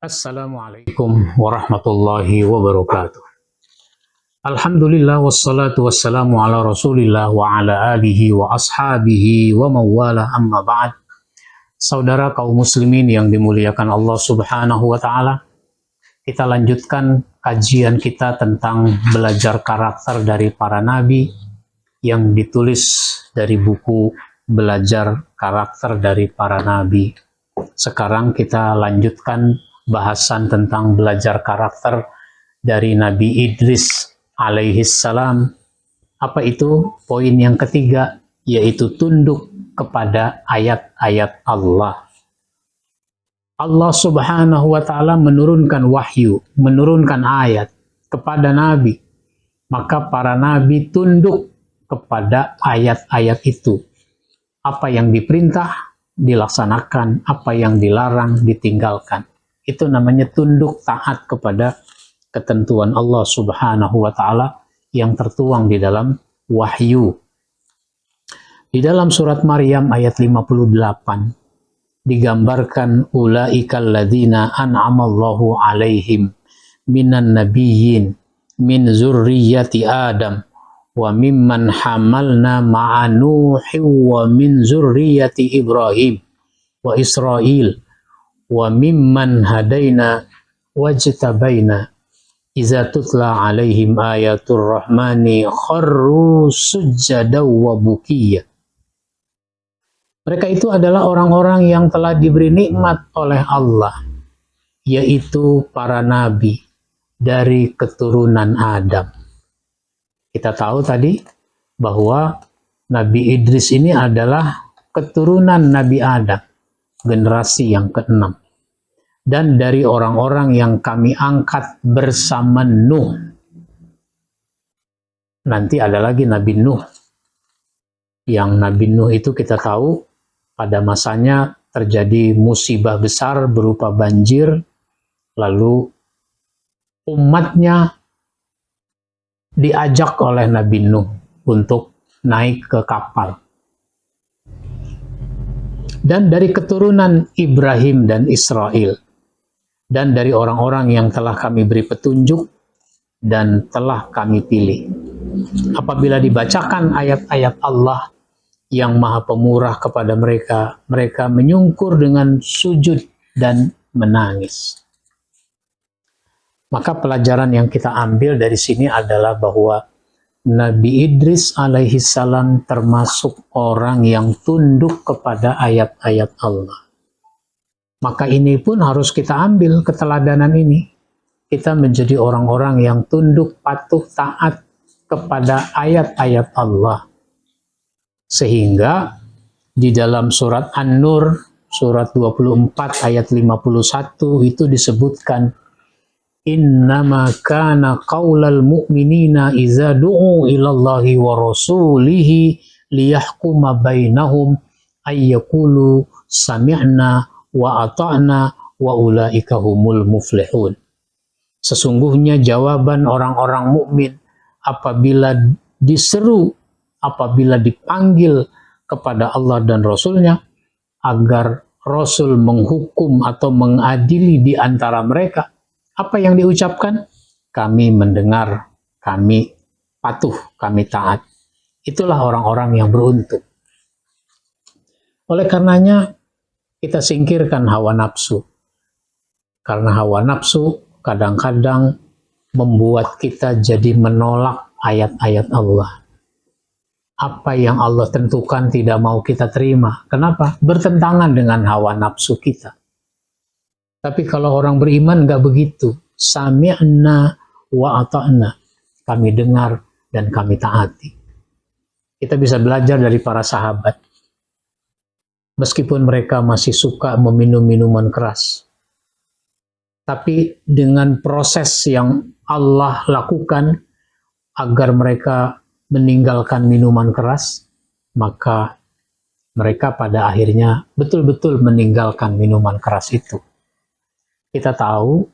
Assalamualaikum warahmatullahi wabarakatuh. Alhamdulillah wassalatu wassalamu ala rasulillah wa ala alihi wa ashabihi wa mawala amma ba'd. Saudara kaum muslimin yang dimuliakan Allah subhanahu wa ta'ala, kita lanjutkan kajian kita tentang belajar karakter dari para nabi yang ditulis dari buku Belajar Karakter dari Para Nabi. Sekarang kita lanjutkan bahasan tentang belajar karakter dari Nabi Idris alaihi salam. Apa itu? Poin yang ketiga, yaitu tunduk kepada ayat-ayat Allah. Allah subhanahu wa ta'ala menurunkan wahyu, menurunkan ayat kepada Nabi. Maka para Nabi tunduk kepada ayat-ayat itu. Apa yang diperintah, dilaksanakan, apa yang dilarang, ditinggalkan. Itu namanya tunduk taat kepada ketentuan Allah subhanahu wa ta'ala yang tertuang di dalam wahyu. Di dalam surat Maryam ayat 58 digambarkan ulaikal ladzina an'amallahu alaihim minan nabiyyin min zurriyyati Adam wa mimman hamalna ma'a Nuhin wa min zurriyyati Ibrahim wa Israil wa mimman hadaina wajtabaina iza tutla alaihim ayatur rahmani kharru sujjadaw wa bukiya. Mereka itu adalah orang-orang yang telah diberi nikmat oleh Allah, yaitu para nabi dari keturunan Adam. Kita tahu tadi bahwa Nabi Idris ini adalah keturunan Nabi Adam, generasi yang ke-6. Dan dari orang-orang yang kami angkat bersama Nuh. Nanti ada lagi Nabi Nuh. Yang Nabi Nuh itu kita tahu pada masanya terjadi musibah besar berupa banjir. Lalu umatnya diajak oleh Nabi Nuh untuk naik ke kapal. Dan dari keturunan Ibrahim dan Israel, dan dari orang-orang yang telah kami beri petunjuk dan telah kami pilih. Apabila dibacakan ayat-ayat Allah yang maha pemurah kepada mereka, mereka menyungkur dengan sujud dan menangis. Maka pelajaran yang kita ambil dari sini adalah bahwa Nabi Idris alaihi salam termasuk orang yang tunduk kepada ayat-ayat Allah. Maka ini pun harus kita ambil keteladanan ini. Kita menjadi orang-orang yang tunduk, patuh, taat kepada ayat-ayat Allah. Sehingga di dalam surat An-Nur, surat 24 ayat 51 itu disebutkan innama kana qaulal mu'minina iza du'u ilallahi wa rasulihi liyahkuma bainahum ayyakulu sami'na wa ata'na wa ulaika humul muflihun. Sesungguhnya jawaban orang-orang mukmin apabila diseru, apabila dipanggil kepada Allah dan Rasulnya agar Rasul menghukum atau mengadili di antara mereka, apa yang diucapkan? Kami mendengar, kami patuh, kami taat. Itulah orang-orang yang beruntung. Oleh karenanya, kita singkirkan hawa nafsu. Karena hawa nafsu kadang-kadang membuat kita jadi menolak ayat-ayat Allah. Apa yang Allah tentukan tidak mau kita terima. Kenapa? Bertentangan dengan hawa nafsu kita. Tapi kalau orang beriman nggak begitu. Sami'na wa ata'na. Kami dengar dan kami taati. Kita bisa belajar dari para sahabat. Meskipun mereka masih suka meminum minuman keras. Tapi dengan proses yang Allah lakukan agar mereka meninggalkan minuman keras, maka mereka pada akhirnya betul-betul meninggalkan minuman keras itu. Kita tahu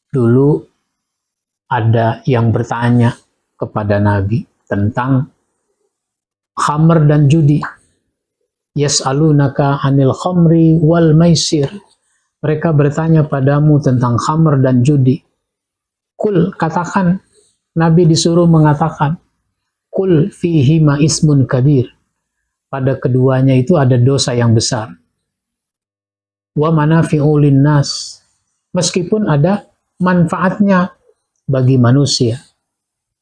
dulu ada yang bertanya kepada Nabi tentang khamr dan judi. Yas'alunaka 'anil khamri wal maisir mereka bertanya padamu tentang khamr dan judi. Kul, katakan, Nabi disuruh mengatakan, kul fihima ismun kabir. Pada keduanya itu ada dosa yang besar. Wa manafi'u linnas. Meskipun ada manfaatnya bagi manusia.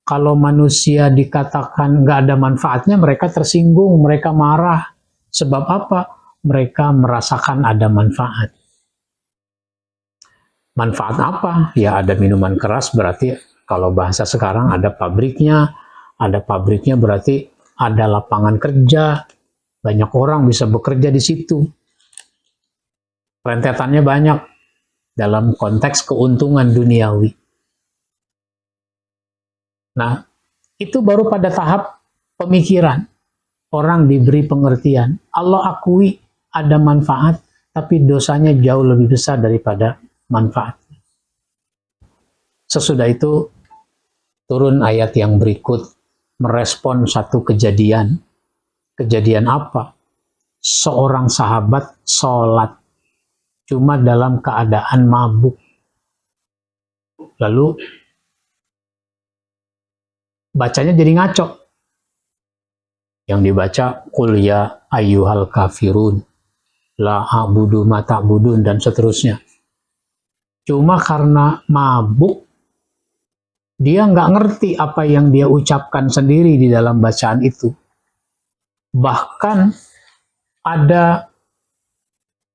Kalau manusia dikatakan nggak ada manfaatnya, mereka tersinggung, mereka marah. Sebab apa? Mereka merasakan ada manfaat. Manfaat apa? Ya ada minuman keras, berarti kalau bahasa sekarang ada pabriknya. Ada pabriknya berarti ada lapangan kerja. Banyak orang bisa bekerja di situ. Rentetannya banyak dalam konteks keuntungan duniawi. Nah, itu baru pada tahap pemikiran. Orang diberi pengertian. Allah akui ada manfaat, tapi dosanya jauh lebih besar daripada manfaat. Sesudah itu, turun ayat yang berikut, merespon satu kejadian. Kejadian apa? Seorang sahabat sholat, cuma dalam keadaan mabuk. Lalu, bacanya jadi ngaco. Yang dibaca, Qul ya ayyuhal kafirun, la a'budu ma ta'budun, dan seterusnya. Cuma karena mabuk, dia nggak ngerti apa yang dia ucapkan sendiri di dalam bacaan itu. Bahkan ada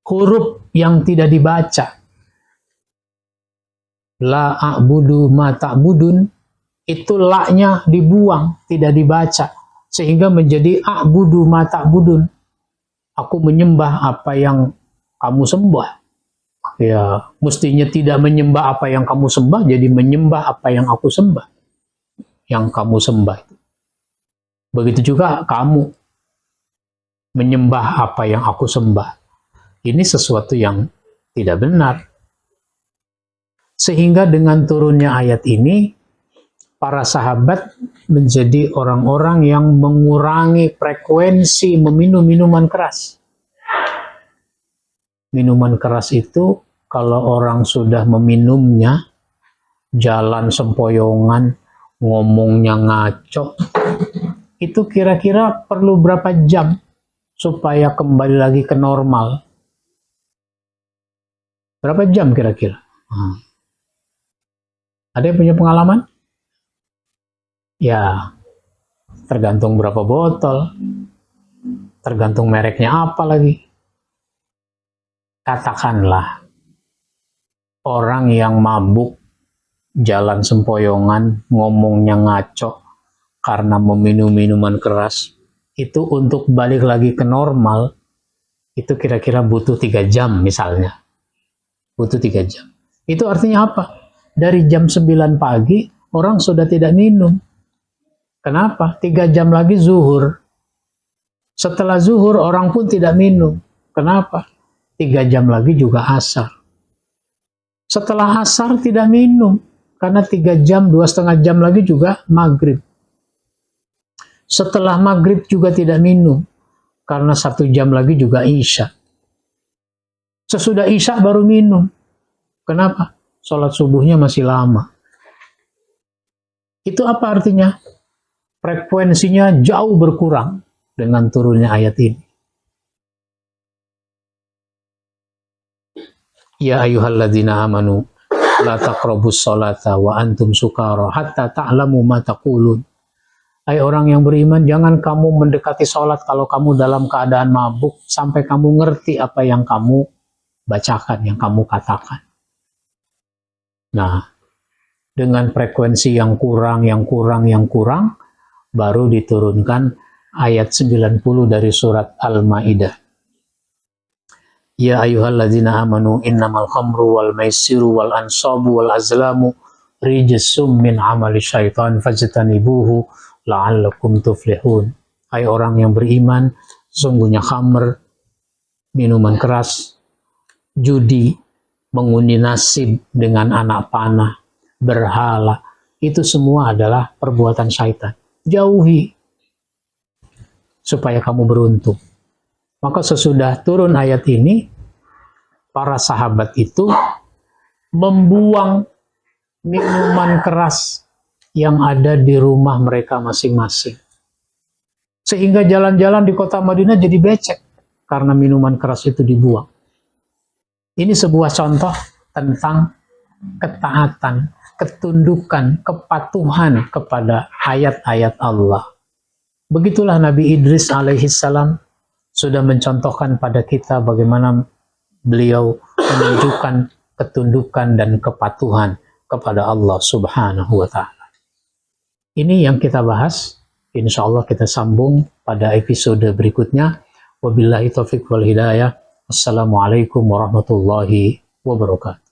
huruf yang tidak dibaca. La a'budu ma ta'budun, itu la-nya dibuang, tidak dibaca. Sehingga menjadi a'budu ma ta'budun. Aku menyembah apa yang kamu sembah. Ya, mestinya tidak menyembah apa yang kamu sembah, jadi menyembah apa yang aku sembah. Yang kamu sembah. Begitu juga kamu menyembah apa yang aku sembah. Ini sesuatu yang tidak benar. Sehingga dengan turunnya ayat ini, para sahabat menjadi orang-orang yang mengurangi frekuensi meminum minuman keras. Minuman keras itu kalau orang sudah meminumnya, jalan sempoyongan, ngomongnya ngaco, itu kira-kira perlu berapa jam supaya kembali lagi ke normal? Berapa jam kira-kira? Ada yang punya pengalaman? Ya, tergantung berapa botol, tergantung mereknya apa lagi. Katakanlah, orang yang mabuk, jalan sempoyongan, ngomongnya ngaco, karena meminum minuman keras, itu untuk balik lagi ke normal, itu kira-kira butuh 3 jam misalnya. Butuh 3 jam. Itu artinya apa? Dari jam 9 pagi, orang sudah tidak minum. Kenapa? 3 jam lagi zuhur. Setelah zuhur, orang pun tidak minum. Kenapa? 3 jam lagi juga asar. Setelah asar tidak minum. Karena 3 jam, 2,5 jam lagi juga maghrib. Setelah maghrib juga tidak minum. Karena 1 jam lagi juga isya. Sesudah isya baru minum. Kenapa? Sholat subuhnya masih lama. Itu apa artinya? Frekuensinya jauh berkurang dengan turunnya ayat ini. Ya ayyuhalladzina amanu la taqrabus sholata wa antum sukara hatta ta'lamu ma taqulun. Hai orang yang beriman, jangan kamu mendekati sholat kalau kamu dalam keadaan mabuk sampai kamu ngerti apa yang kamu bacakan, yang kamu katakan. Nah, dengan frekuensi yang kurang, baru diturunkan ayat 90 dari surat Al-Maidah. Ya ayyuhalladzina amanu innamal khamru wal maisiru wal ansabu wal azlamu rijsum min amali syaitan fajtanibuhu la'allakum tuflihun. Hai orang yang beriman, sesungguhnya khamr, minuman keras, judi, mengundi nasib dengan anak panah, berhala, itu semua adalah perbuatan syaitan. Jauhi supaya kamu beruntung. Maka sesudah turun ayat ini, para sahabat itu membuang minuman keras yang ada di rumah mereka masing-masing. Sehingga jalan-jalan di kota Madinah jadi becek karena minuman keras itu dibuang. Ini sebuah contoh tentang ketaatan, ketundukan, kepatuhan kepada ayat-ayat Allah. Begitulah Nabi Idris alaihissalam sudah mencontohkan pada kita bagaimana beliau menunjukkan ketundukan dan kepatuhan kepada Allah Subhanahu wa Ta'ala. Ini yang kita bahas. Insya Allah kita sambung pada episode berikutnya. Wabillahi taufiq wal hidayah. Assalamualaikum warahmatullahi wabarakatuh.